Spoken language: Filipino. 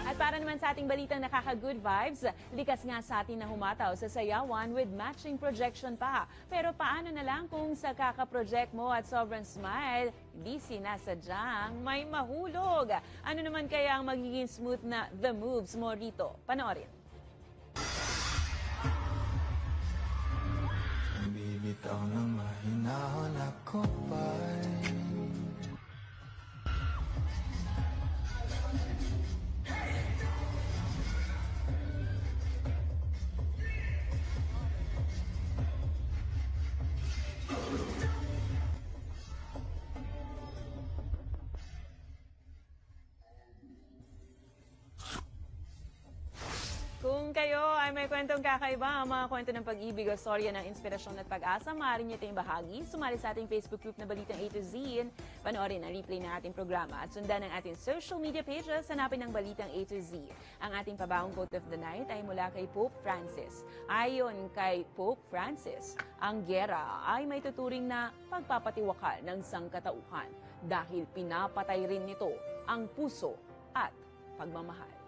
At para naman sa ating balitang nakaka-good vibes, likas nga sa atin na humataw sa sayawan with matching projection pa. Pero paano na lang kung sa kaka-project mo at sobrang smile, hindi sinasadyang may mahulog? Ano naman kaya ang magiging smooth na the moves mo rito? Panoorin. Bibitaw ng mahinahon ako ba'y Kung kayo ay may kwentong kakaiba, ang mga kwento ng pag-ibig o storya ng inspirasyon at pag-asa, maaari niyo itong bahagi. Sumali sa ating Facebook group na Balitang A to Z. Panoorin ang replay ng ating programa at sundan ang ating social media pages. Hanapin ng Balitang A to Z. Ang ating pabawang quote of the night ay mula kay Pope Francis. Ayon kay Pope Francis, ang giyera ay may tuturing na pagpapatiwakal ng sangkatauhan dahil pinapatay rin nito ang puso at pagmamahal.